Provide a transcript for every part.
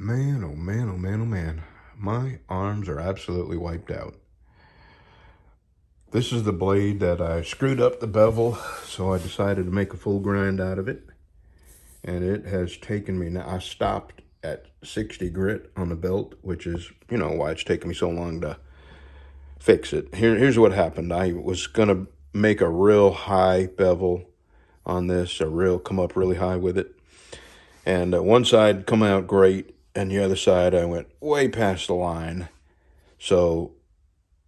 Man, oh man, oh man, oh man. My arms are absolutely wiped out. This is the blade that I screwed up the bevel, so I decided to make a full grind out of it. And it has taken me, now I stopped at 60 grit on the belt, which is, why it's taken me so long to fix it. Here's what happened. I was gonna make a real high bevel on this, come up really high with it. And one side come out great, and the other side I went way past the line. So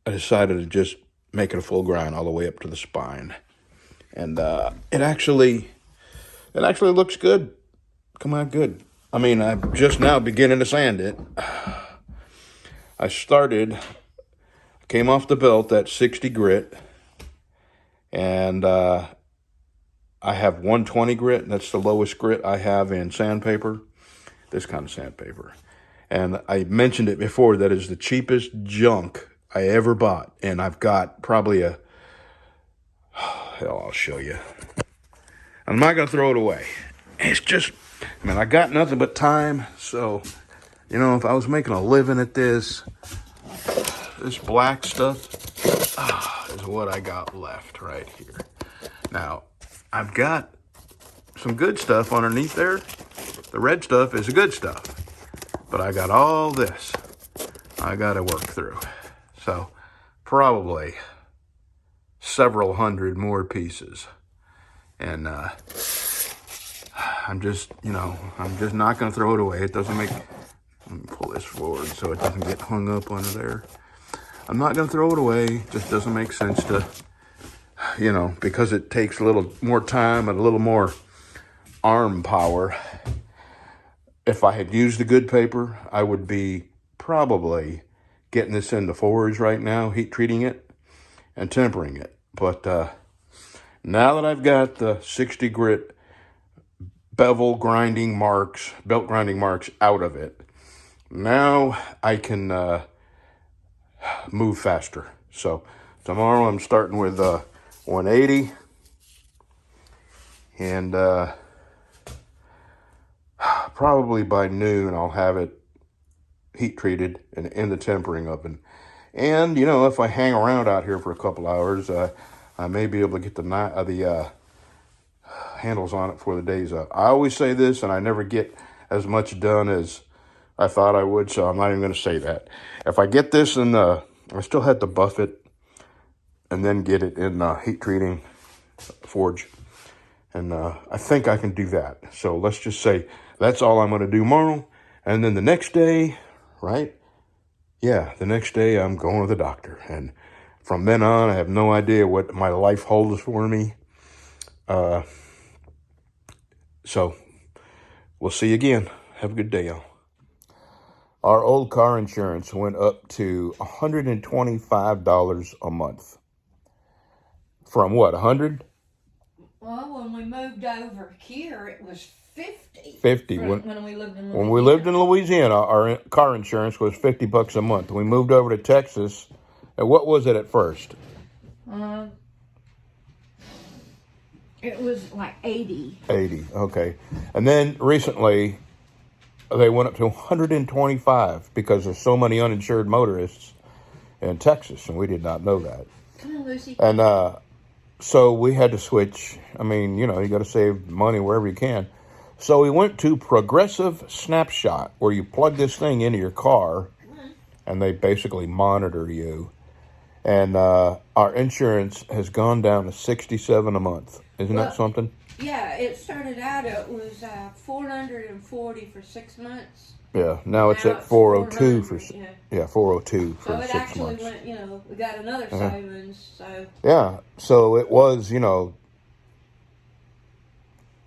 I decided to just make it a full grind all the way up to the spine. And it actually looks good. Come out good. I mean, I'm just now beginning to sand it. Came off the belt at 60 grit, and I have 120 grit. That's the lowest grit I have in sandpaper, this kind of sandpaper. And I mentioned it before, that is the cheapest junk I ever bought. And I've got probably I'll show you. I'm not going to throw it away. It's just, I got nothing but time. So, if I was making a living at this black stuff is what I got left right here. Now, I've got some good stuff underneath there. The red stuff is the good stuff. But I got all this I got to work through. So, probably several hundred more pieces. And I'm just not going to throw it away. It doesn't make, let me pull this forward so it doesn't get hung up under there. I'm not going to throw it away. It just doesn't make sense to, because it takes a little more time and a little more arm power. If I had used the good paper, I would be probably getting this into forge right now, heat treating it and tempering it. But now that I've got the 60 grit belt grinding marks out of it, now I can move faster. So tomorrow I'm starting with 180, and probably by noon I'll have it heat treated and in the tempering oven. And if I hang around out here for a couple hours, I may be able to get the handles on it for the day's up. I always say this, and I never get as much done as I thought I would, so I'm not even going to say that. If I get this in I still had to buff it and then get it in heat treating forge. And I think I can do that. So let's just say that's all I'm going to do tomorrow. And then the next day, right? Yeah, the next day I'm going to the doctor. And from then on, I have no idea what my life holds for me. So we'll see you again. Have a good day, y'all. Our old car insurance went up to $125 a month. From what, 100? Well, when we moved over here, it was 50. 50. When we lived in Louisiana. When we lived in Louisiana, our car insurance was $50 a month. We moved over to Texas, and what was it at first? It was like 80. 80, okay. And then recently, they went up to 125 because there's so many uninsured motorists in Texas, and we did not know that. Come on, Lucy. And so we had to switch. You got to save money wherever you can. So we went to Progressive Snapshot, where you plug this thing into your car, and they basically monitor you. And our insurance has gone down to $67 a month. Isn't that something? Yeah, it started out, it was $440 for 6 months. Yeah, now it's at 402 for 402 for so 6 months. So it actually went, we got another savings, so. Yeah, so it was,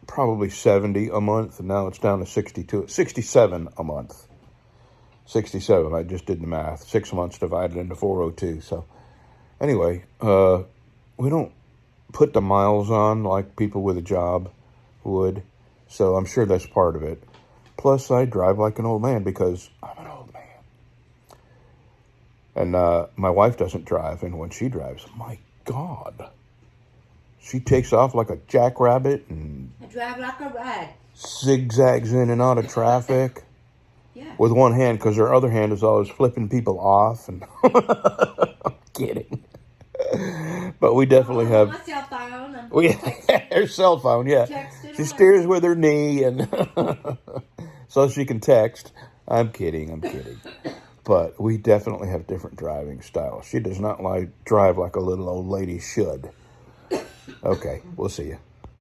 probably 70 a month, and now it's down to 67 a month. 67, I just did the math. 6 months divided into 402, so. Anyway, we don't put the miles on like people with a job would, so I'm sure that's part of it. Plus, I drive like an old man because I'm an old man. And my wife doesn't drive, and when she drives, my God, she takes off like a jackrabbit and I drive like a rat. Zigzags in and out of traffic. Yeah. with one hand because her other hand is always flipping people off. And I'm kidding. But we definitely have. My cell phone. I'm We texting, her cell phone, yeah. texting She away. steers with her knee, and so she can text. I'm kidding. But we definitely have different driving styles. She does not drive like a little old lady should. Okay, we'll see you.